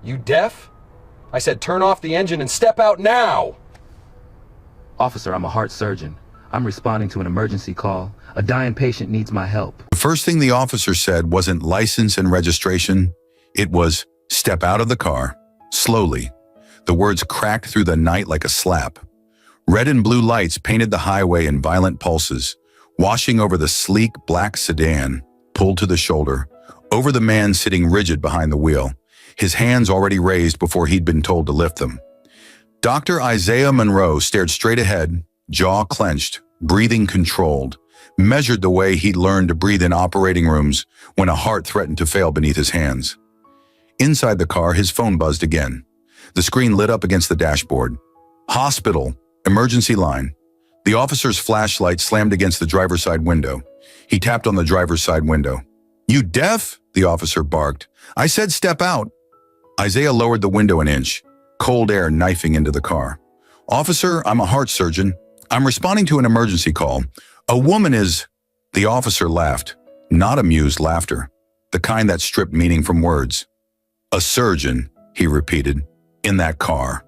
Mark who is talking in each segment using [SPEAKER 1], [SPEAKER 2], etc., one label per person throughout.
[SPEAKER 1] You deaf? I said turn off the engine and step out now!
[SPEAKER 2] Officer, I'm a heart surgeon. I'm responding to an emergency call. A dying patient needs my help.
[SPEAKER 3] The first thing the officer said wasn't license and registration. It was, step out of the car, slowly. The words cracked through the night like a slap. Red and blue lights painted the highway in violent pulses, washing over the sleek black sedan, pulled to the shoulder, over the man sitting rigid behind the wheel, his hands already raised before he'd been told to lift them. Dr. Isaiah Monroe stared straight ahead, jaw clenched, breathing controlled, measured the way he'd learned to breathe in operating rooms when a heart threatened to fail beneath his hands. Inside the car, his phone buzzed again. The screen lit up against the dashboard. Hospital, emergency line. The officer's flashlight slammed against the driver's side window. He tapped on the driver's side window. "You deaf?" the officer barked. "I said step out." Isaiah lowered the window an inch, cold air knifing into the car. "Officer, I'm a heart surgeon. I'm responding to an emergency call. A woman is..." The officer laughed, not amused laughter, the kind that stripped meaning from words. "A surgeon," he repeated, "in that car."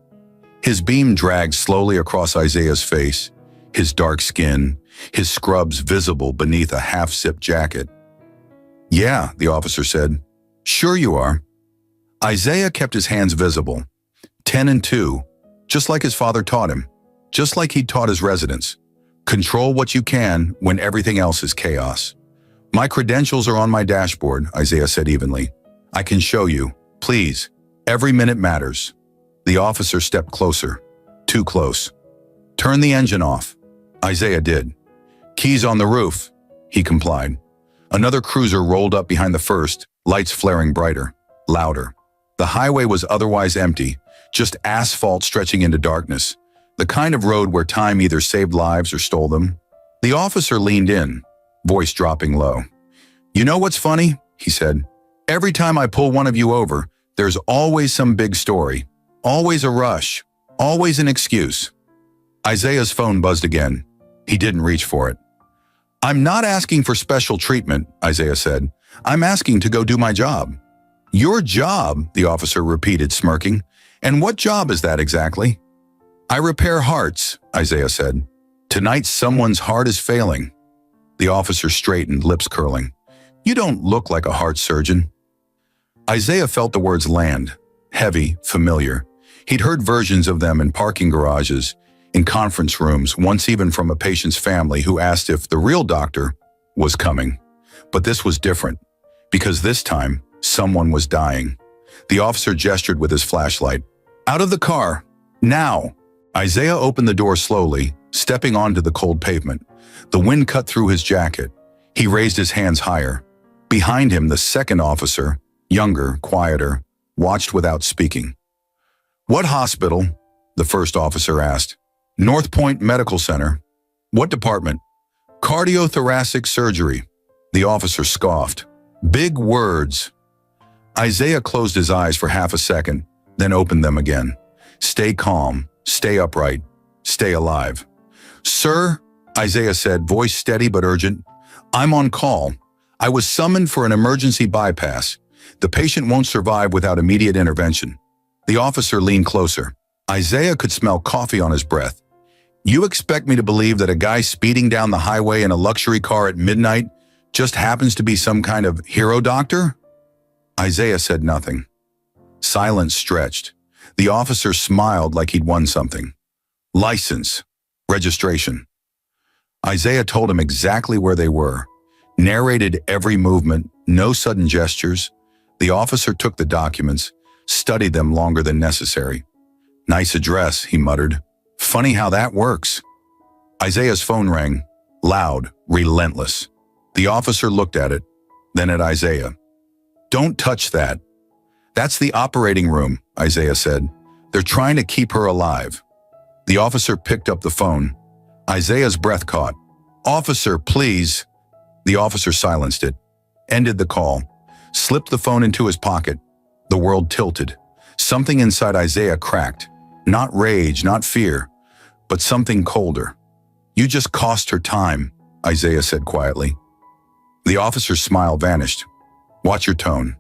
[SPEAKER 3] His beam dragged slowly across Isaiah's face, his dark skin, his scrubs visible beneath a half-zipped jacket. "Yeah," the officer said. "Sure you are." Isaiah kept his hands visible, 10 and 2, just like his father taught him, just like he'd taught his residents. Control what you can when everything else is chaos. "My credentials are on my dashboard," Isaiah said evenly. "I can show you. Please, every minute matters." The officer stepped closer, too close. "Turn the engine off." Isaiah did. "Keys on the roof," he complied. Another cruiser rolled up behind the first, lights flaring brighter, louder. The highway was otherwise empty, just asphalt stretching into darkness, the kind of road where time either saved lives or stole them. The officer leaned in, voice dropping low. "You know what's funny?" he said. "Every time I pull one of you over, there's always some big story. Always a rush. Always an excuse." Isaiah's phone buzzed again. He didn't reach for it. "I'm not asking for special treatment," Isaiah said. "I'm asking to go do my job." "Your job," the officer repeated, smirking. "And what job is that exactly?" "I repair hearts," Isaiah said. "Tonight someone's heart is failing." The officer straightened, lips curling. "You don't look like a heart surgeon." Isaiah felt the words land, heavy, familiar. He'd heard versions of them in parking garages, in conference rooms, once even from a patient's family who asked if the real doctor was coming. But this was different, because this time, someone was dying. The officer gestured with his flashlight. "Out of the car, now!" Isaiah opened the door slowly, stepping onto the cold pavement. The wind cut through his jacket. He raised his hands higher. Behind him, the second officer, younger, quieter, watched without speaking. "What hospital?" the first officer asked. "North Point Medical Center." "What department?" "Cardiothoracic surgery." The officer scoffed. "Big words." Isaiah closed his eyes for half a second, then opened them again. "Stay calm, stay upright, stay alive." "Sir," Isaiah said, voice steady but urgent, "I'm on call. I was summoned for an emergency bypass. The patient won't survive without immediate intervention." The officer leaned closer. Isaiah could smell coffee on his breath. "You expect me to believe that a guy speeding down the highway in a luxury car at midnight just happens to be some kind of hero doctor?" Isaiah said nothing. Silence stretched. The officer smiled like he'd won something. "License. Registration." Isaiah told him exactly where they were, narrated every movement, no sudden gestures. The officer took the documents, studied them longer than necessary. "Nice address," he muttered. "Funny how that works." Isaiah's phone rang, loud, relentless. The officer looked at it, then at Isaiah. "Don't touch that." "That's the operating room," Isaiah said. "They're trying to keep her alive." The officer picked up the phone. Isaiah's breath caught. "Officer, please." The officer silenced it, ended the call, slipped the phone into his pocket. The world tilted. Something inside Isaiah cracked. Not rage, not fear, but something colder. "You just cost her time," Isaiah said quietly. The officer's smile vanished. "Watch your tone."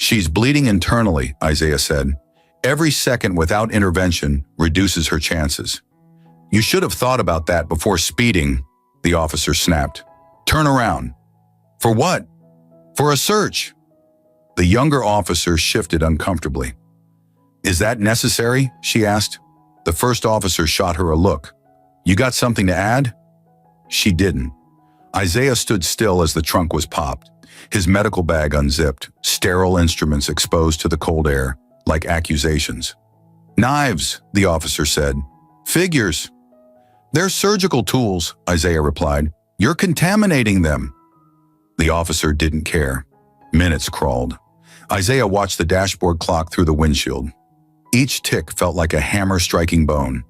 [SPEAKER 3] She's bleeding internally, Isaiah said. Every second without intervention reduces her chances. You should have thought about that before speeding, the officer snapped. Turn around. For what? For a search. The younger officer shifted uncomfortably. Is that necessary? She asked. The first officer shot her a look. You got something to add? She didn't. Isaiah stood still as the trunk was popped, his medical bag unzipped, sterile instruments exposed to the cold air, like accusations. Knives, the officer said. Figures. They're surgical tools, Isaiah replied. You're contaminating them. The officer didn't care. Minutes crawled. Isaiah watched the dashboard clock through the windshield. Each tick felt like a hammer striking bone.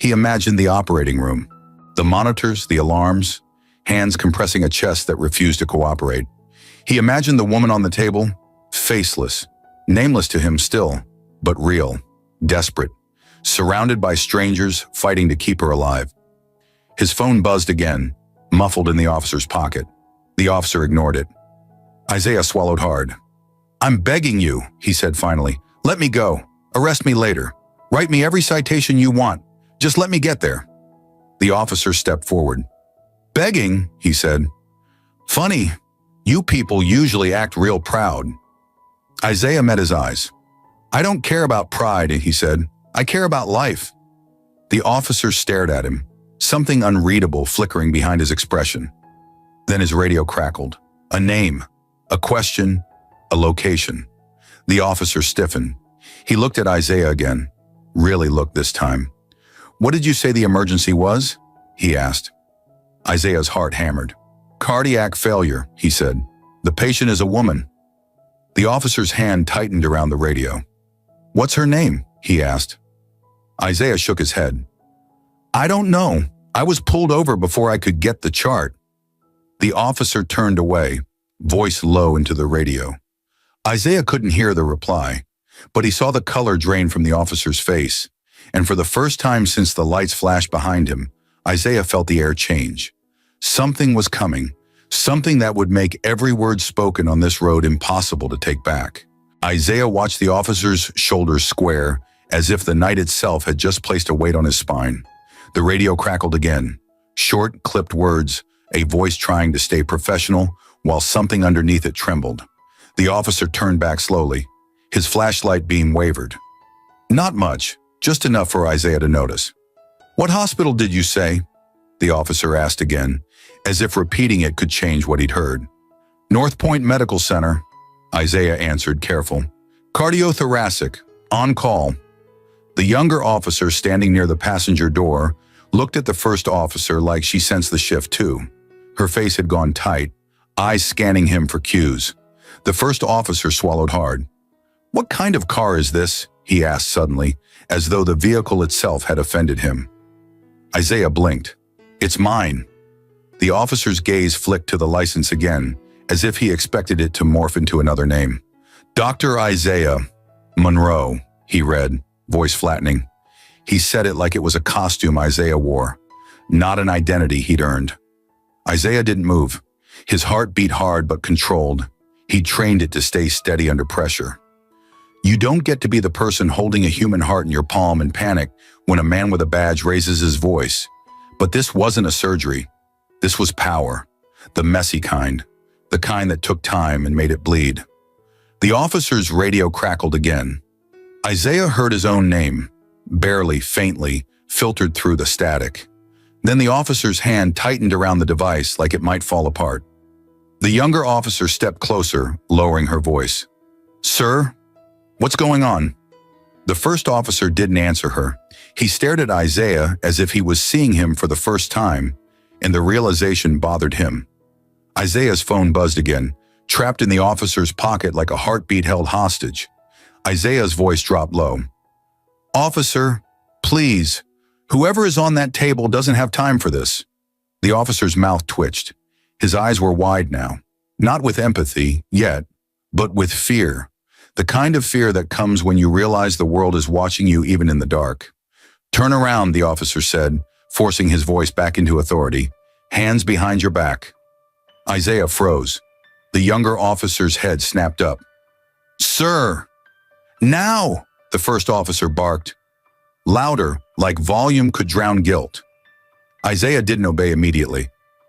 [SPEAKER 3] He imagined the operating room, the monitors, the alarms, hands compressing a chest that refused to cooperate. He imagined the woman on the table, faceless, nameless to him still, but real, desperate, surrounded by strangers fighting to keep her alive. His phone buzzed again, muffled in the officer's pocket. The officer ignored it. Isaiah swallowed hard. I'm begging you, he said finally. Let me go. Arrest me later. Write me every citation you want. Just let me get there. The officer stepped forward. Begging, he said. Funny, you people usually act real proud. Isaiah met his eyes. I don't care about pride, he said. I care about life. The officer stared at him, something unreadable flickering behind his expression. Then his radio crackled. A name, a question, a location. The officer stiffened. He looked at Isaiah again. Really looked this time. What did you say the emergency was? He asked. Isaiah's heart hammered. Cardiac failure, he said. The patient is a woman. The officer's hand tightened around the radio. What's her name? He asked. Isaiah shook his head. I don't know. I was pulled over before I could get the chart. The officer turned away, voice low into the radio. Isaiah couldn't hear the reply, but he saw the color drain from the officer's face, and for the first time since the lights flashed behind him, Isaiah felt the air change. Something was coming, something that would make every word spoken on this road impossible to take back. Isaiah watched the officer's shoulders square, as if the night itself had just placed a weight on his spine. The radio crackled again. Short, clipped words, a voice trying to stay professional, while something underneath it trembled. The officer turned back slowly. His flashlight beam wavered. Not much, just enough for Isaiah to notice. What hospital did you say? The officer asked again, as if repeating it could change what he'd heard. North Point Medical Center, Isaiah answered, careful. Cardiothoracic, on call. The younger officer standing near the passenger door looked at the first officer like she sensed the shift too. Her face had gone tight, eyes scanning him for cues. The first officer swallowed hard. What kind of car is this? He asked suddenly, as though the vehicle itself had offended him. Isaiah blinked. It's mine. The officer's gaze flicked to the license again, as if he expected it to morph into another name. Dr. Isaiah Monroe, he read, voice flattening. He said it like it was a costume Isaiah wore, not an identity he'd earned. Isaiah didn't move. His heart beat hard but controlled. He trained it to stay steady under pressure. You don't get to be the person holding a human heart in your palm and panic when a man with a badge raises his voice. But this wasn't a surgery. This was power, the messy kind, the kind that took time and made it bleed. The officer's radio crackled again. Isaiah heard his own name, barely, faintly, filtered through the static. Then the officer's hand tightened around the device like it might fall apart. The younger officer stepped closer, lowering her voice. Sir, what's going on? The first officer didn't answer her. He stared at Isaiah as if he was seeing him for the first time, and the realization bothered him. Isaiah's phone buzzed again, trapped in the officer's pocket like a heartbeat held hostage. Isaiah's voice dropped low. Officer, please, whoever is on that table doesn't have time for this. The officer's mouth twitched. His eyes were wide now, not with empathy, yet, but with fear. The kind of fear that comes when you realize the world is watching you even in the dark. Turn around, the officer said, forcing his voice back into authority. Hands behind your back. Isaiah froze. The younger officer's head snapped up. "Sir, now!" the first officer barked, louder, like volume could drown guilt. Isaiah didn't obey immediately,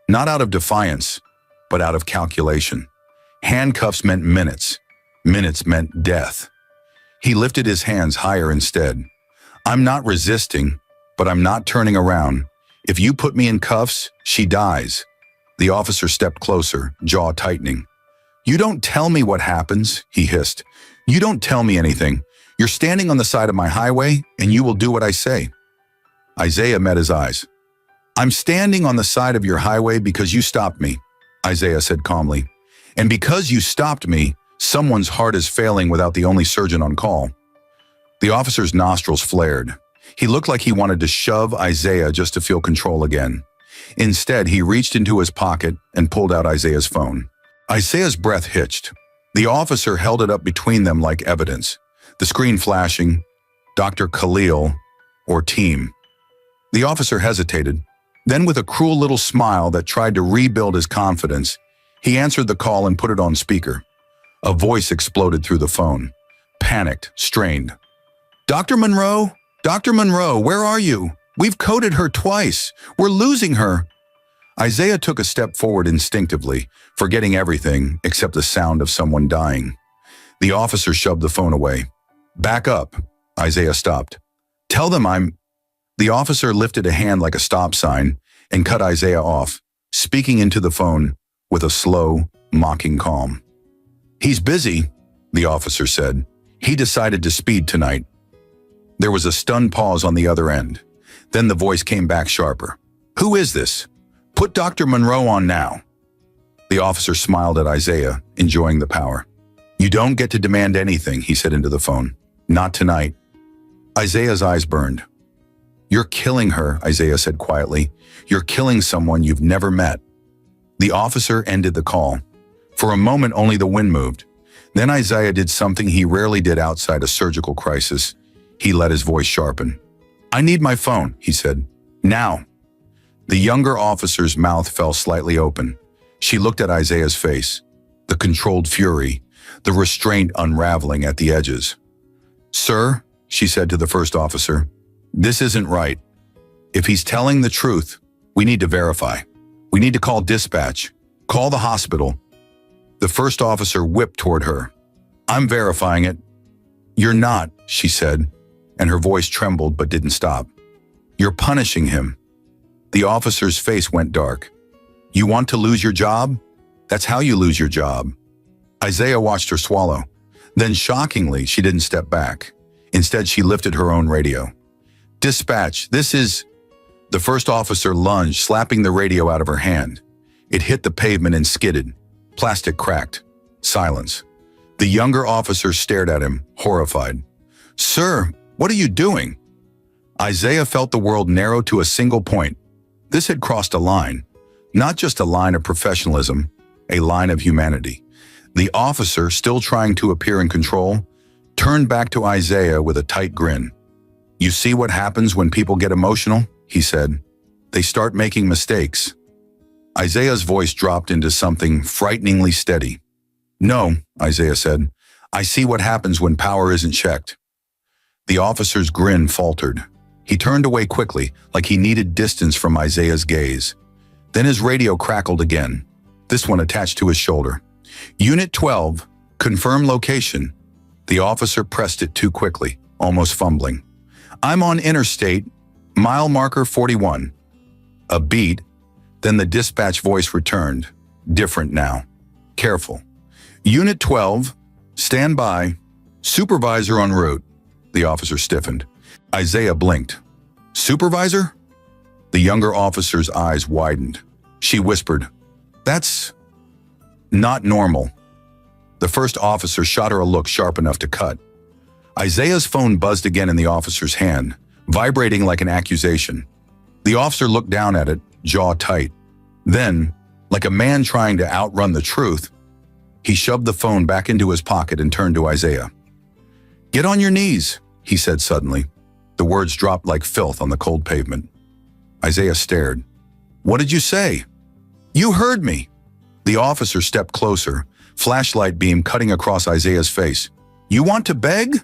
[SPEAKER 3] not out of defiance, but out of calculation. Handcuffs meant minutes. Minutes meant death. He lifted his hands higher instead. "I'm not resisting, but I'm not turning around. If you put me in cuffs, she dies." The officer stepped closer, jaw tightening. "You don't tell me what happens," he hissed. "You don't tell me anything. You're standing on the side of my highway, and you will do what I say." Isaiah met his eyes. "I'm standing on the side of your highway because you stopped me," Isaiah said calmly. "And because you stopped me, someone's heart is failing without the only surgeon on call." The officer's nostrils flared. He looked like he wanted to shove Isaiah just to feel control again. Instead, he reached into his pocket and pulled out Isaiah's phone. Isaiah's breath hitched. The officer held it up between them like evidence, the screen flashing, "Dr. Khalil" or "Team." The officer hesitated. Then, with a cruel little smile that tried to rebuild his confidence, he answered the call and put it on speaker. A voice exploded through the phone, panicked, strained. "Dr. Monroe? Dr. Monroe, where are you? We've coded her twice. We're losing her." Isaiah took a step forward instinctively, forgetting everything except the sound of someone dying. The officer shoved the phone away. "Back up." Isaiah stopped. "Tell them I'm—" The officer lifted a hand like a stop sign and cut Isaiah off, speaking into the phone with a slow, mocking calm. "He's busy," the officer said. "He decided to speed tonight." There was a stunned pause on the other end. Then the voice came back sharper. "Who is this? Put Dr. Monroe on now." The officer smiled at Isaiah, enjoying the power. "You don't get to demand anything," he said into the phone. "Not tonight." Isaiah's eyes burned. "You're killing her," Isaiah said quietly. "You're killing someone you've never met." The officer ended the call. For a moment, only the wind moved. Then Isaiah did something he rarely did outside a surgical crisis. He let his voice sharpen. "I need my phone," he said. "Now." The younger officer's mouth fell slightly open. She looked at Isaiah's face, the controlled fury, the restraint unraveling at the edges. "Sir," she said to the first officer, "this isn't right. If he's telling the truth, we need to verify. We need to call dispatch. Call the hospital." The first officer whipped toward her. "I'm verifying it." "You're not," she said, and her voice trembled but didn't stop. "You're punishing him." The officer's face went dark. "You want to lose your job? That's how you lose your job." Isaiah watched her swallow. Then, shockingly, she didn't step back. Instead, she lifted her own radio. "Dispatch, this is—" The first officer lunged, slapping the radio out of her hand. It hit the pavement and skidded. Plastic cracked. Silence. The younger officer stared at him, horrified. "Sir, what are you doing?" Isaiah felt the world narrow to a single point. This had crossed a line. Not just a line of professionalism, a line of humanity. The officer, still trying to appear in control, turned back to Isaiah with a tight grin. "You see what happens when people get emotional?" he said. "They start making mistakes." Isaiah's voice dropped into something frighteningly steady. "No," Isaiah said. "I see what happens when power isn't checked." The officer's grin faltered. He turned away quickly, like he needed distance from Isaiah's gaze. Then his radio crackled again, this one attached to his shoulder. "Unit 12, confirm location." The officer pressed it too quickly, almost fumbling. "I'm on interstate, mile marker 41. A beat. Then the dispatch voice returned, different now. "Careful. Unit 12, stand by. Supervisor en route." The officer stiffened. Isaiah blinked. "Supervisor?" The younger officer's eyes widened. She whispered, "That's not normal." The first officer shot her a look sharp enough to cut. Isaiah's phone buzzed again in the officer's hand, vibrating like an accusation. The officer looked down at it, jaw tight. Then, like a man trying to outrun the truth, he shoved the phone back into his pocket and turned to Isaiah. "Get on your knees," he said suddenly. The words dropped like filth on the cold pavement. Isaiah stared. "What did you say?" "You heard me." The officer stepped closer, flashlight beam cutting across Isaiah's face. You want to beg?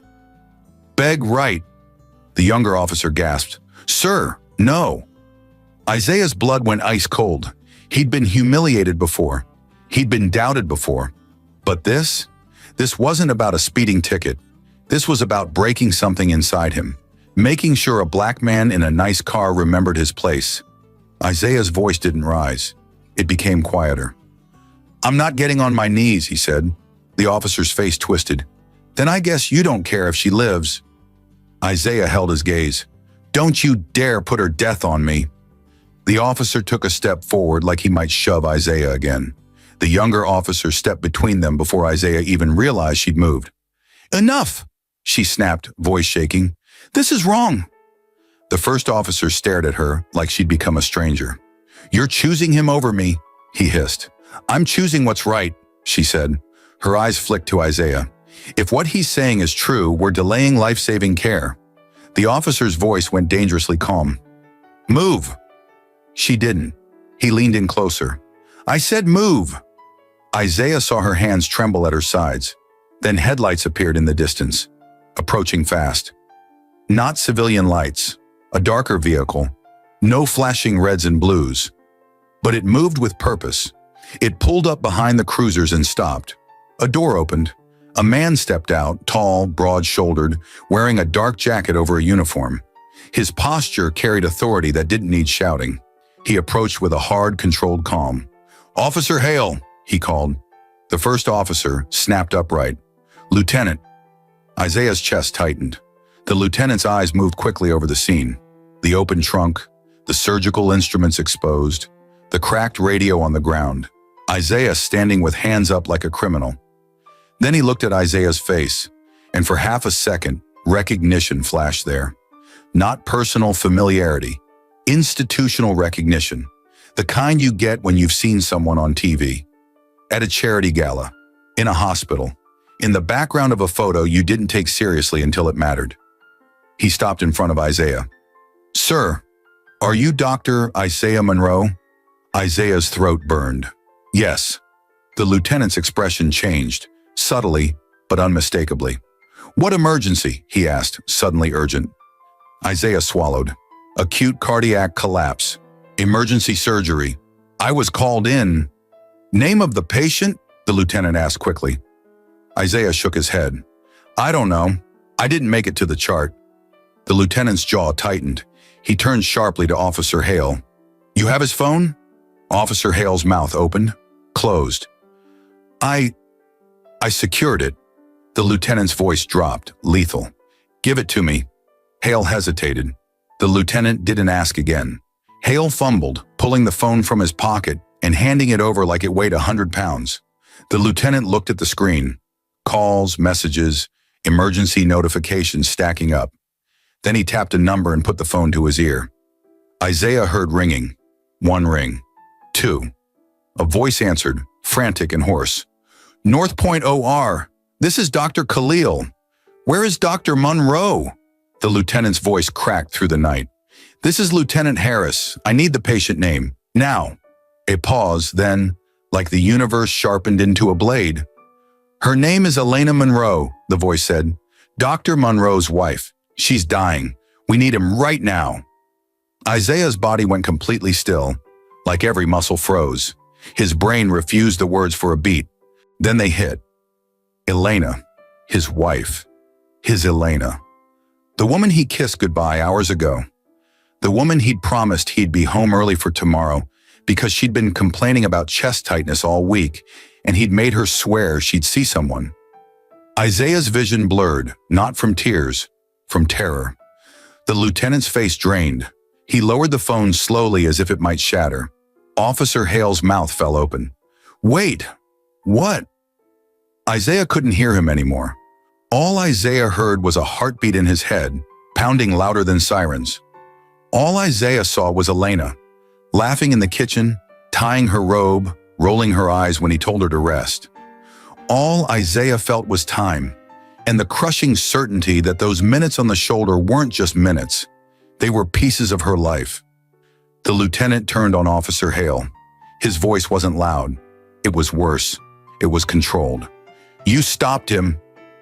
[SPEAKER 3] Beg right, the younger officer gasped. Sir, no. Isaiah's blood went ice cold. He'd been humiliated before. He'd been doubted before. But this wasn't about a speeding ticket. This was about breaking something inside him, making sure a black man in a nice car remembered his place. Isaiah's voice didn't rise. It became quieter. I'm not getting on my knees, he said. The officer's face twisted. Then I guess you don't care if she lives. Isaiah held his gaze. Don't you dare put her death on me. The officer took a step forward like he might shove Isaiah again. The younger officer stepped between them before Isaiah even realized she'd moved. Enough, she snapped, voice shaking. This is wrong. The first officer stared at her like she'd become a stranger. You're choosing him over me, he hissed. I'm choosing what's right, she said. Her eyes flicked to Isaiah. If what he's saying is true, we're delaying life-saving care. The officer's voice went dangerously calm. Move. She didn't. He leaned in closer. I said move. Isaiah saw her hands tremble at her sides. Then headlights appeared in the distance, approaching fast. Not civilian lights, a darker vehicle, no flashing reds and blues. But it moved with purpose. It pulled up behind the cruisers and stopped. A door opened. A man stepped out, tall, broad-shouldered, wearing a dark jacket over a uniform. His posture carried authority that didn't need shouting. He approached with a hard, controlled calm. Officer Hale, he called. The first officer snapped upright. Lieutenant. Isaiah's chest tightened. The lieutenant's eyes moved quickly over the scene. The open trunk, the surgical instruments exposed, the cracked radio on the ground. Isaiah standing with hands up like a criminal. Then he looked at Isaiah's face, and for half a second, recognition flashed there. Not personal familiarity, institutional recognition, the kind you get when you've seen someone on TV, at a charity gala, in a hospital, in the background of a photo you didn't take seriously until it mattered. He stopped in front of Isaiah. Sir, are you Dr. Isaiah Monroe? Isaiah's throat burned. Yes. The lieutenant's expression changed, subtly but unmistakably. What emergency? He asked, suddenly urgent. Isaiah swallowed. Acute cardiac collapse. Emergency surgery. I was called in. Name of the patient? The lieutenant asked quickly. Isaiah shook his head. I don't know. I didn't make it to the chart. The lieutenant's jaw tightened. He turned sharply to Officer Hale. You have his phone? Officer Hale's mouth opened, closed. I secured it. The lieutenant's voice dropped, lethal. Give it to me. Hale hesitated. The lieutenant didn't ask again. Hale fumbled, pulling the phone from his pocket and handing it over like it weighed 100 pounds. The lieutenant looked at the screen. Calls, messages, emergency notifications stacking up. Then he tapped a number and put the phone to his ear. Isaiah heard ringing. One ring. Two. A voice answered, frantic and hoarse. North Point OR. This is Dr. Khalil. Where is Dr. Monroe? The lieutenant's voice cracked through the night. This is Lieutenant Harris. I need the patient name. Now. A pause, then, like the universe sharpened into a blade. Her name is Elena Monroe, the voice said. Dr. Monroe's wife. She's dying. We need him right now. Isaiah's body went completely still, like every muscle froze. His brain refused the words for a beat. Then they hit. Elena, his wife, his Elena. The woman he kissed goodbye hours ago. The woman he'd promised he'd be home early for tomorrow because she'd been complaining about chest tightness all week and he'd made her swear she'd see someone. Isaiah's vision blurred, not from tears, from terror. The lieutenant's face drained. He lowered the phone slowly as if it might shatter. Officer Hale's mouth fell open. Wait, what? Isaiah couldn't hear him anymore. All Isaiah heard was a heartbeat in his head, pounding louder than sirens. All Isaiah saw was Elena, laughing in the kitchen, tying her robe, rolling her eyes when he told her to rest. All Isaiah felt was time, and the crushing certainty that those minutes on the shoulder weren't just minutes. They were pieces of her life. The lieutenant turned on Officer Hale. His voice wasn't loud. It was worse. It was controlled. You stopped him.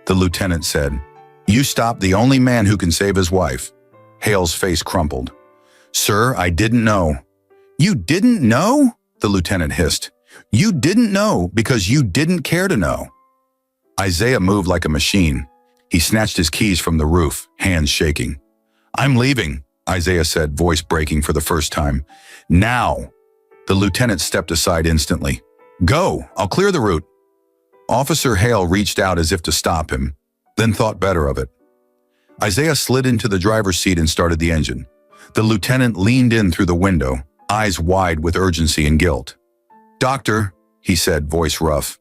[SPEAKER 3] the lieutenant said. "You stopped the only man who can save his wife." Hale's face crumpled. "Sir, I didn't know." "You didn't know?" the lieutenant hissed. "You didn't know because you didn't care to know." Isaiah moved like a machine. He snatched his keys from the roof, hands shaking. "I'm leaving," Isaiah said, voice breaking for the first time. "Now." The lieutenant stepped aside instantly. "Go, I'll clear the route." Officer Hale reached out as if to stop him, then thought better of it. Isaiah slid into the driver's seat and started the engine. The lieutenant leaned in through the window, eyes wide with urgency and guilt. "Doctor," he said, voice rough.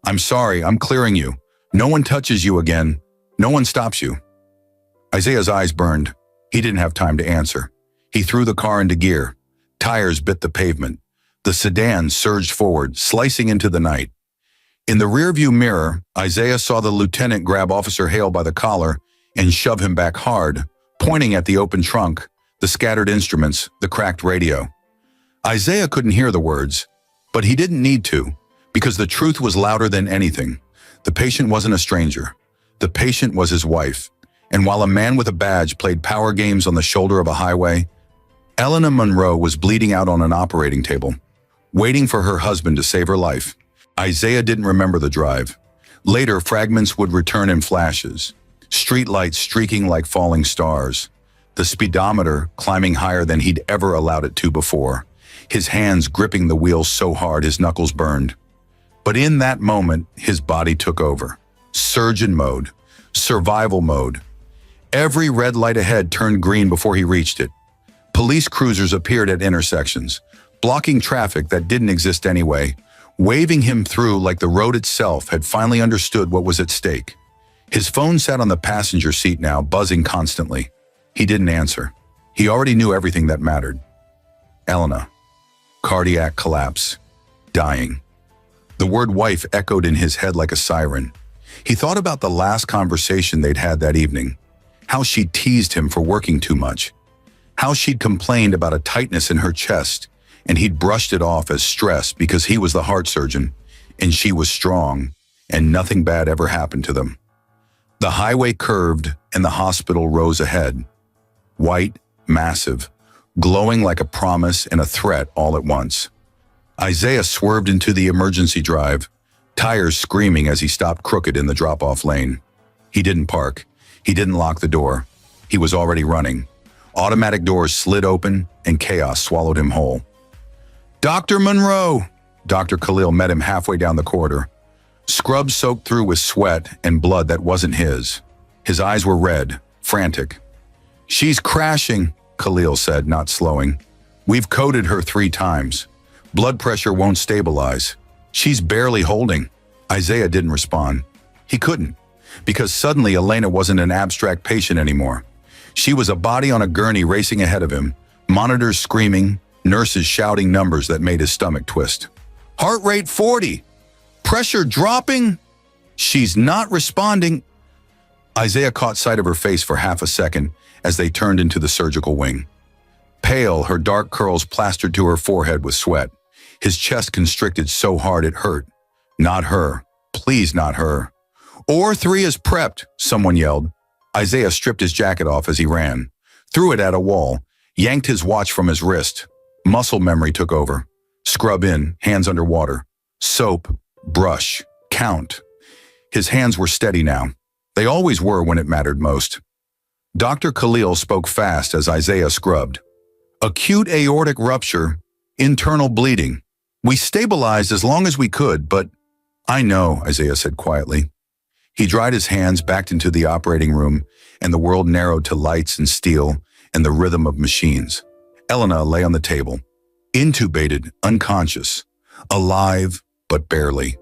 [SPEAKER 3] "I'm sorry, I'm clearing you. No one touches you again. No one stops you." Isaiah's eyes burned. He didn't have time to answer. He threw the car into gear. Tires bit the pavement. The sedan surged forward, slicing into the night. In the rearview mirror, Isaiah saw the lieutenant grab Officer Hale by the collar and shove him back hard, pointing at the open trunk, the scattered instruments, the cracked radio. Isaiah couldn't hear the words, but he didn't need to, because the truth was louder than anything. The patient wasn't a stranger. The patient was his wife. And while a man with a badge played power games on the shoulder of a highway, Elena Monroe was bleeding out on an operating table, waiting for her husband to save her life. Isaiah didn't remember the drive. Later, fragments would return in flashes, streetlights streaking like falling stars, the speedometer climbing higher than he'd ever allowed it to before, his hands gripping the wheel so hard his knuckles burned. But in that moment, his body took over. Surgeon mode, survival mode. Every red light ahead turned green before he reached it. Police cruisers appeared at intersections, blocking traffic that didn't exist anyway, waving him through like the road itself had finally understood what was at stake. His phone sat on the passenger seat now, buzzing constantly. He didn't answer. He already knew everything that mattered. Elena. Cardiac collapse. Dying. The word wife echoed in his head like a siren. He thought about the last conversation they'd had that evening. How she'd teased him for working too much. How she'd complained about a tightness in her chest, and he'd brushed it off as stress because he was the heart surgeon, and she was strong, and nothing bad ever happened to them. The highway curved, and the hospital rose ahead. White, massive, glowing like a promise and a threat all at once. Isaiah swerved into the emergency drive, tires screaming as he stopped crooked in the drop-off lane. He didn't park. He didn't lock the door. He was already running. Automatic doors slid open, and chaos swallowed him whole. "Dr. Monroe!" Dr. Khalil met him halfway down the corridor. Scrubs soaked through with sweat and blood that wasn't his. His eyes were red, frantic. "She's crashing," Khalil said, not slowing. "We've coded her 3 times. Blood pressure won't stabilize. She's barely holding." Isaiah didn't respond. He couldn't, because suddenly Elena wasn't an abstract patient anymore. She was a body on a gurney racing ahead of him, monitors screaming, nurses shouting numbers that made his stomach twist. "Heart rate 40! Pressure dropping! She's not responding!" Isaiah caught sight of her face for half a second as they turned into the surgical wing. Pale, her dark curls plastered to her forehead with sweat. His chest constricted so hard it hurt. Not her. Please not her. "Or 3 is prepped," someone yelled. Isaiah stripped his jacket off as he ran, threw it at a wall, yanked his watch from his wrist. Muscle memory took over. Scrub in, hands under water. Soap, brush, count. His hands were steady now. They always were when it mattered most. Dr. Khalil spoke fast as Isaiah scrubbed. "Acute aortic rupture, internal bleeding. We stabilized as long as we could, but—" "I know," Isaiah said quietly. He dried his hands, backed into the operating room, and the world narrowed to lights and steel and the rhythm of machines. Elena lay on the table, intubated, unconscious, alive, but barely.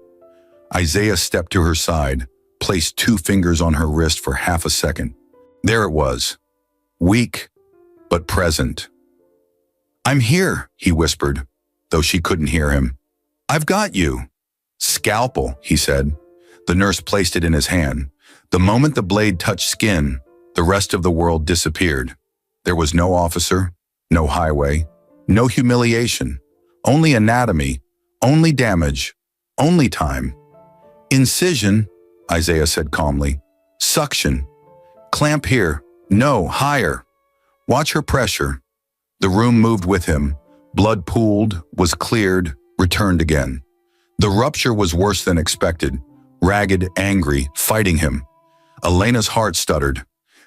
[SPEAKER 3] Isaiah stepped to her side, placed 2 fingers on her wrist for half a second. There it was, weak, but present. "I'm here," he whispered, though she couldn't hear him. "I've got you." "Scalpel," he said. The nurse placed it in his hand. The moment the blade touched skin, the rest of the world disappeared. There was no officer, no highway, no humiliation, only anatomy, only damage, only time. "Incision," Isaiah said calmly. Suction. Clamp here. No, higher. Watch her pressure. The room moved with him. Blood pooled, was cleared, returned again. The rupture was worse than expected. Ragged, angry, fighting him. Elena's heart stuttered.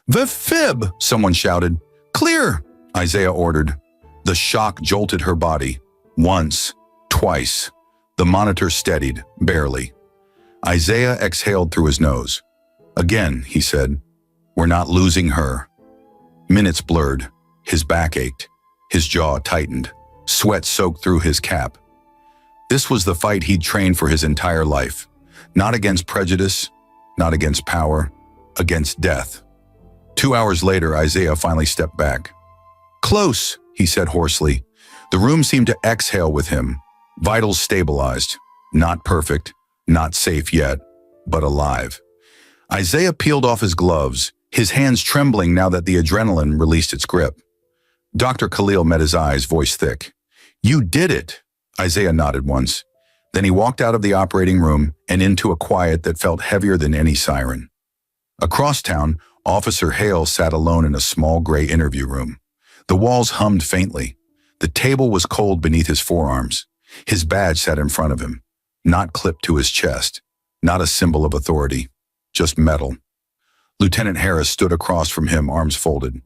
[SPEAKER 3] The fib, someone shouted. Clear, Isaiah ordered. The shock jolted her body. Once, twice. The monitor steadied, barely. Isaiah exhaled through his nose. Again, he said, we're not losing her. Minutes blurred. His back ached. His jaw tightened. Sweat soaked through his cap. This was the fight he'd trained for his entire life. Not against prejudice, not against power, against death. 2 hours later, Isaiah finally stepped back. Close, he said hoarsely. The room seemed to exhale with him. Vitals stabilized. Not perfect, not safe yet, but alive. Isaiah peeled off his gloves, his hands trembling now that the adrenaline released its grip. Dr. Khalil met his eyes, voice thick. You did it, Isaiah nodded once. Then he walked out of the operating room and into a quiet that felt heavier than any siren. Across town, Officer Hale sat alone in a small gray interview room. The walls hummed faintly. The table was cold beneath his forearms. His badge sat in front of him, not clipped to his chest, not a symbol of authority, just metal. Lieutenant Harris stood across from him, arms folded.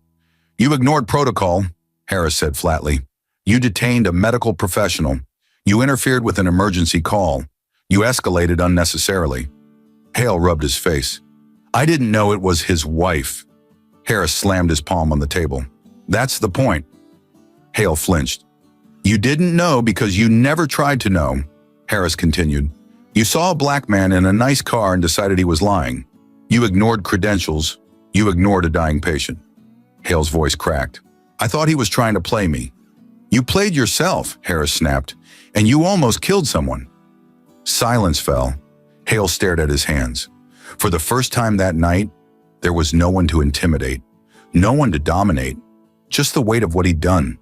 [SPEAKER 3] You ignored protocol, Harris said flatly. You detained a medical professional. You interfered with an emergency call. You escalated unnecessarily. Hale rubbed his face. I didn't know it was his wife. Harris slammed his palm on the table. That's the point. Hale flinched. You didn't know because you never tried to know, Harris continued. You saw a black man in a nice car and decided he was lying. You ignored credentials. You ignored a dying patient. Hale's voice cracked. I thought he was trying to play me. You played yourself, Harris snapped, and you almost killed someone. Silence fell. Hale stared at his hands. For the first time that night, there was no one to intimidate, no one to dominate, just the weight of what he'd done.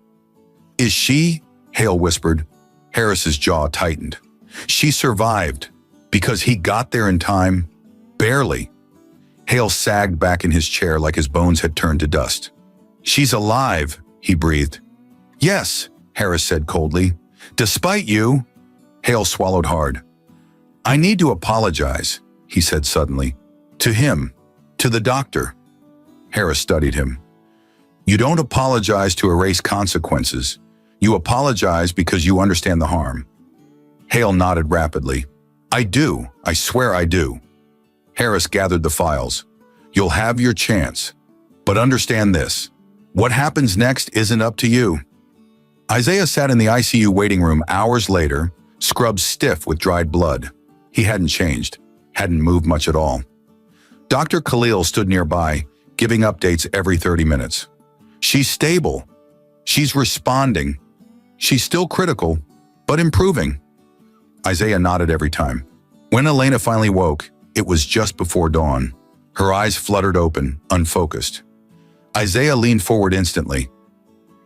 [SPEAKER 3] Is she? Hale whispered. Harris's jaw tightened. She survived because he got there in time, barely. Hale sagged back in his chair like his bones had turned to dust. She's alive, he breathed. Yes, Harris said coldly. Despite you, Hale swallowed hard. I need to apologize, he said suddenly. To him, to the doctor. Harris studied him. You don't apologize to erase consequences. You apologize because you understand the harm. Hale nodded rapidly. I do. I swear I do. Harris gathered the files. You'll have your chance. But understand this. What happens next isn't up to you. Isaiah sat in the ICU waiting room hours later, scrubbed stiff with dried blood. He hadn't changed, hadn't moved much at all. Dr. Khalil stood nearby, giving updates every 30 minutes. She's stable. She's responding. She's still critical, but improving. Isaiah nodded every time. When Elena finally woke, it was just before dawn. Her eyes fluttered open, unfocused. Isaiah leaned forward instantly.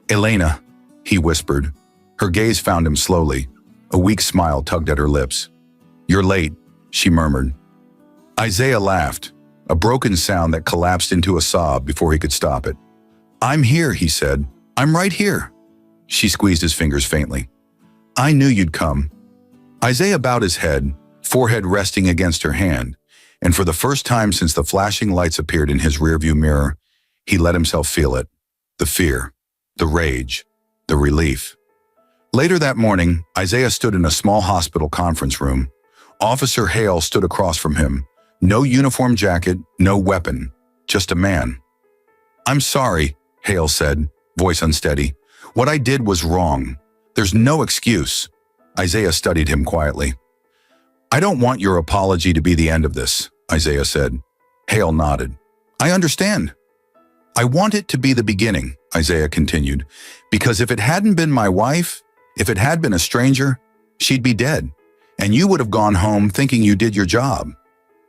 [SPEAKER 3] Elena, he whispered. Her gaze found him slowly. A weak smile tugged at her lips. You're late, she murmured. Isaiah laughed, a broken sound that collapsed into a sob before he could stop it. I'm here, he said. I'm right here. She squeezed his fingers faintly. I knew you'd come. Isaiah bowed his head, forehead resting against her hand, and for the first time since the flashing lights appeared in his rearview mirror, he let himself feel it. The fear, the rage, the relief. Later that morning, Isaiah stood in a small hospital conference room. Officer Hale stood across from him. No uniform jacket, no weapon, just a man. I'm sorry, Hale said, voice unsteady. What I did was wrong. There's no excuse. Isaiah studied him quietly. I don't want your apology to be the end of this, Isaiah said. Hale nodded. I understand. I want it to be the beginning, Isaiah continued, because if it hadn't been my wife, if it had been a stranger, she'd be dead, and you would have gone home thinking you did your job.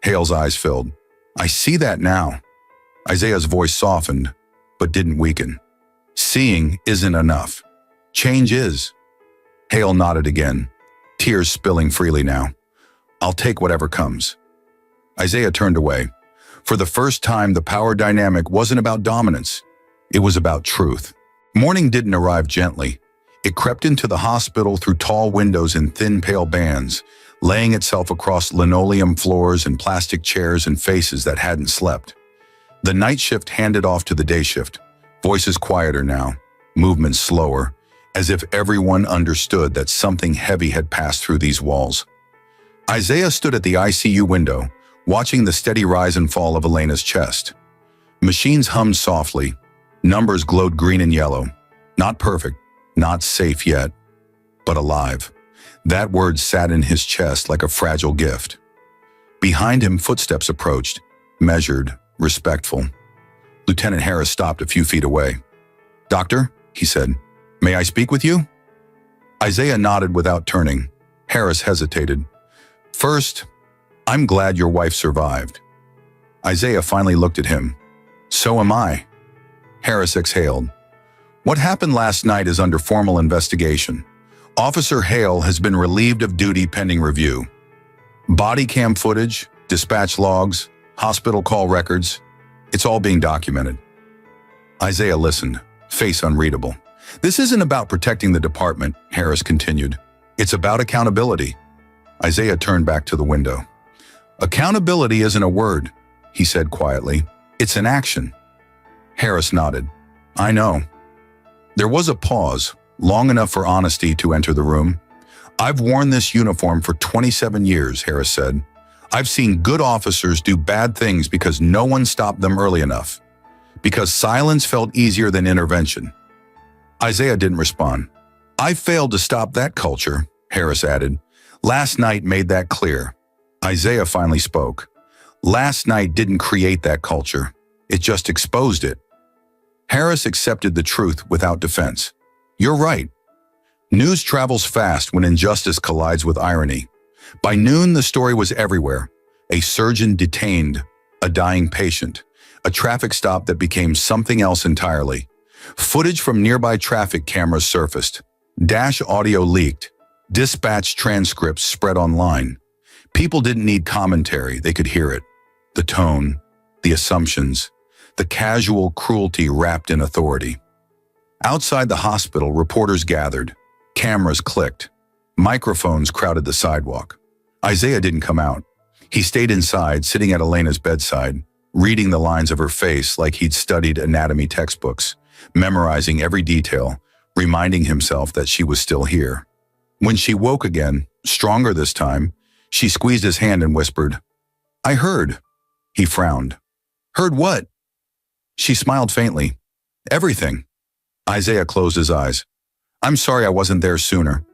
[SPEAKER 3] Hale's eyes filled. I see that now. Isaiah's voice softened, but didn't weaken. Seeing isn't enough. Change is. Hale nodded again, tears spilling freely now. I'll take whatever comes. Isaiah turned away. For the first time, the power dynamic wasn't about dominance. It was about truth. Morning didn't arrive gently. It crept into the hospital through tall windows in thin, pale bands, laying itself across linoleum floors and plastic chairs and faces that hadn't slept. The night shift handed off to the day shift, voices quieter now, movements slower, as if everyone understood that something heavy had passed through these walls. Isaiah stood at the ICU window, watching the steady rise and fall of Elena's chest. Machines hummed softly. Numbers glowed green and yellow. Not perfect, not safe yet, but alive. That word sat in his chest like a fragile gift. Behind him, footsteps approached, measured, respectful. Lieutenant Harris stopped a few feet away. "Doctor," he said, "may I speak with you?" Isaiah nodded without turning. Harris hesitated. "First, I'm glad your wife survived." Isaiah finally looked at him. "So am I." Harris exhaled. "What happened last night is under formal investigation. Officer Hale has been relieved of duty pending review. Body cam footage, dispatch logs, hospital call records, it's all being documented." Isaiah listened, face unreadable. "This isn't about protecting the department," Harris continued. "It's about accountability." Isaiah turned back to the window. "Accountability isn't a word," he said quietly. "It's an action." Harris nodded. "I know." There was a pause, long enough for honesty to enter the room. "I've worn this uniform for 27 years, Harris said. "I've seen good officers do bad things because no one stopped them early enough. Because silence felt easier than intervention." Isaiah didn't respond. "I failed to stop that culture," Harris added. "Last night made that clear." Isaiah finally spoke. "Last night didn't create that culture. It just exposed it." Harris accepted the truth without defense. "You're right. News travels fast when injustice collides with irony. By noon, the story was everywhere. A surgeon detained, a dying patient, a traffic stop that became something else entirely. Footage from nearby traffic cameras surfaced. Dash audio leaked. Dispatch transcripts spread online. People didn't need commentary, they could hear it. The tone, the assumptions, the casual cruelty wrapped in authority. Outside the hospital, reporters gathered. Cameras clicked. Microphones crowded the sidewalk. Isaiah didn't come out. He stayed inside, sitting at Elena's bedside, reading the lines of her face like he'd studied anatomy textbooks, memorizing every detail, reminding himself that she was still here. When she woke again, stronger this time, she squeezed his hand and whispered, "I heard." He frowned. "Heard what?" She smiled faintly. "Everything." Isaiah closed his eyes. "I'm sorry I wasn't there sooner."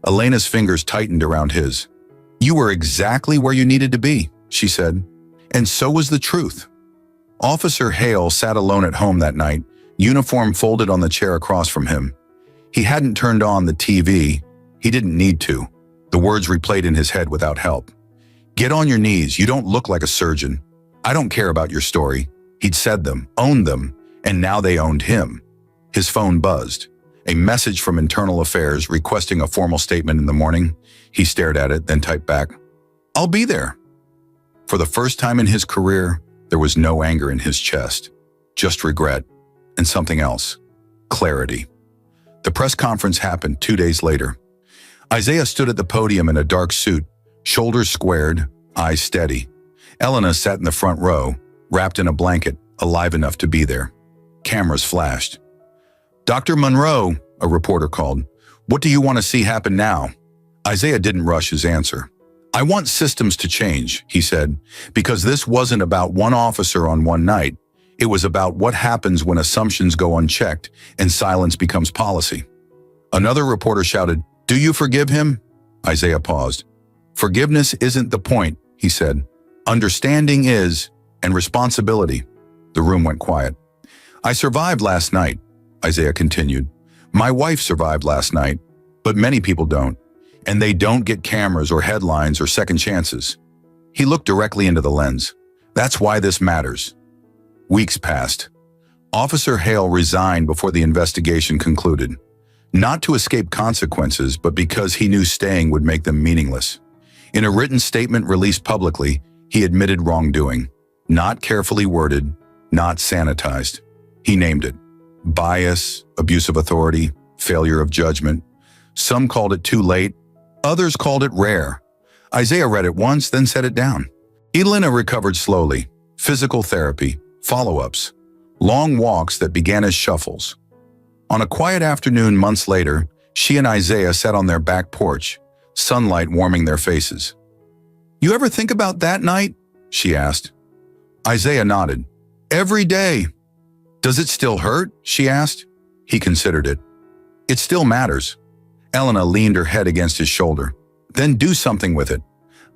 [SPEAKER 3] Elena's fingers tightened around his. "You were exactly where you needed to be," she said. "And so was the truth." Officer Hale sat alone at home that night, uniform folded on the chair across from him. He hadn't turned on the TV. He didn't need to. The words replayed in his head without help. "Get on your knees. You don't look like a surgeon. I don't care about your story." He'd said them, owned them, and now they owned him. His phone buzzed. A message from Internal Affairs requesting a formal statement in the morning. He stared at it, then typed back, "I'll be there." For the first time in his career, there was no anger in his chest, just regret, and something else, clarity. The press conference happened 2 days later. Isaiah stood at the podium in a dark suit, shoulders squared, eyes steady. Elena sat in the front row, wrapped in a blanket, alive enough to be there. Cameras flashed. "Dr. Monroe," a reporter called, "what do you want to see happen now?" Isaiah didn't rush his answer. "I want systems to change," he said, "because this wasn't about one officer on one night. It was about what happens when assumptions go unchecked and silence becomes policy." Another reporter shouted, "Do you forgive him?" Isaiah paused. "Forgiveness isn't the point," he said. "Understanding is, and responsibility." The room went quiet. "I survived last night," Isaiah continued. "My wife survived last night, but many people don't, and they don't get cameras or headlines or second chances." He looked directly into the lens. "That's why this matters." Weeks passed. Officer Hale resigned before the investigation concluded. Not to escape consequences, but because he knew staying would make them meaningless. In a written statement released publicly, He admitted wrongdoing, not carefully worded, not sanitized. He named it. Bias, abuse of authority, failure of judgment. Some called it too late, others called it rare. Isaiah read it once, then set it down. Elena recovered slowly. Physical therapy, follow-ups, long walks that began as shuffles. On a quiet afternoon months later, she and Isaiah sat on their back porch, sunlight warming their faces. "You ever think about that night?" she asked. Isaiah nodded. "Every day." "Does it still hurt?" she asked. He considered it. "It still matters." Elena leaned her head against his shoulder. "Then do something with it."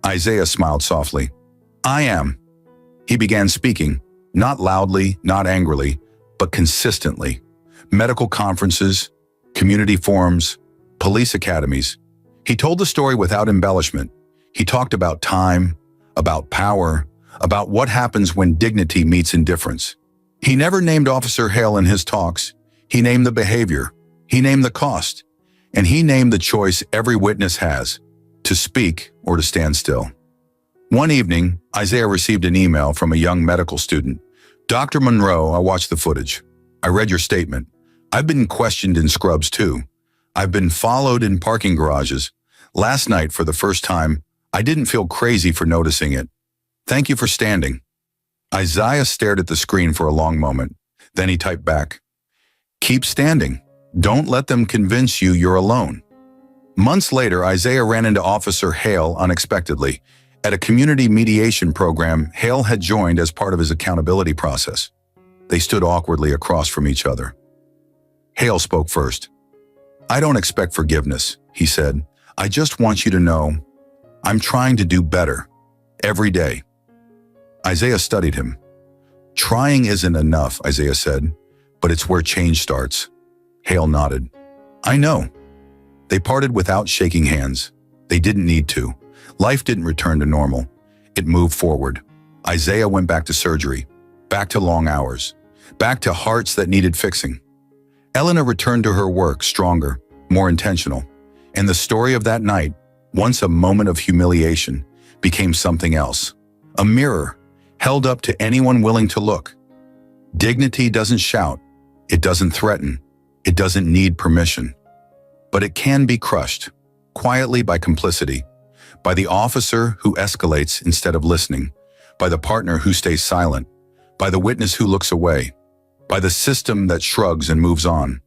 [SPEAKER 3] Isaiah smiled softly. "I am." He began speaking, not loudly, not angrily, but consistently. Medical conferences, community forums, police academies. He told the story without embellishment. He talked about time, about power, about what happens when dignity meets indifference. He never named Officer Hale in his talks. He named the behavior. He named the cost. And he named the choice every witness has, to speak or to stand still. One evening, Isaiah received an email from a young medical student. "Dr. Monroe, I watched the footage. I read your statement. I've been questioned in scrubs too. I've been followed in parking garages. Last night, for the first time, I didn't feel crazy for noticing it. Thank you for standing." Isaiah stared at the screen for a long moment. Then he typed back, "Keep standing. Don't let them convince you you're alone." Months later, Isaiah ran into Officer Hale unexpectedly. At a community mediation program, Hale had joined as part of his accountability process. They stood awkwardly across from each other. Hale spoke first. "I don't expect forgiveness," he said. "I just want you to know I'm trying to do better. Every day." Isaiah studied him. "Trying isn't enough," Isaiah said, "but it's where change starts." Hale nodded. "I know." They parted without shaking hands. They didn't need to. Life didn't return to normal. It moved forward. Isaiah went back to surgery, back to long hours, back to hearts that needed fixing. Elena returned to her work stronger, more intentional. And the story of that night, once a moment of humiliation, became something else. A mirror, held up to anyone willing to look. Dignity doesn't shout. It doesn't threaten. It doesn't need permission. But it can be crushed, quietly by complicity, by the officer who escalates instead of listening, by the partner who stays silent, by the witness who looks away, by the system that shrugs and moves on.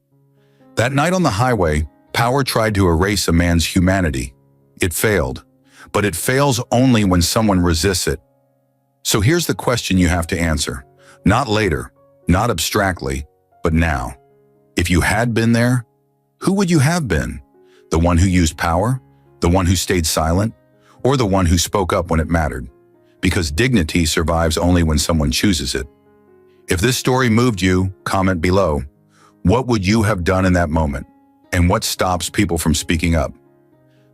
[SPEAKER 3] That night on the highway, power tried to erase a man's humanity. It failed, but it fails only when someone resists it. So here's the question you have to answer. Not later, not abstractly, but now. If you had been there, who would you have been? The one who used power? The one who stayed silent? Or the one who spoke up when it mattered? Because dignity survives only when someone chooses it. If this story moved you, comment below. What would you have done in that moment? And what stops people from speaking up?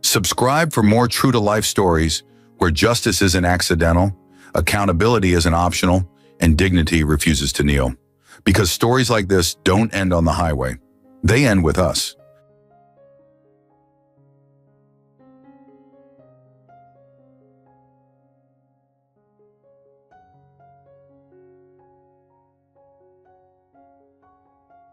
[SPEAKER 3] Subscribe for more true-to-life stories where justice isn't accidental, accountability isn't optional, and dignity refuses to kneel. Because stories like this don't end on the highway. They end with us.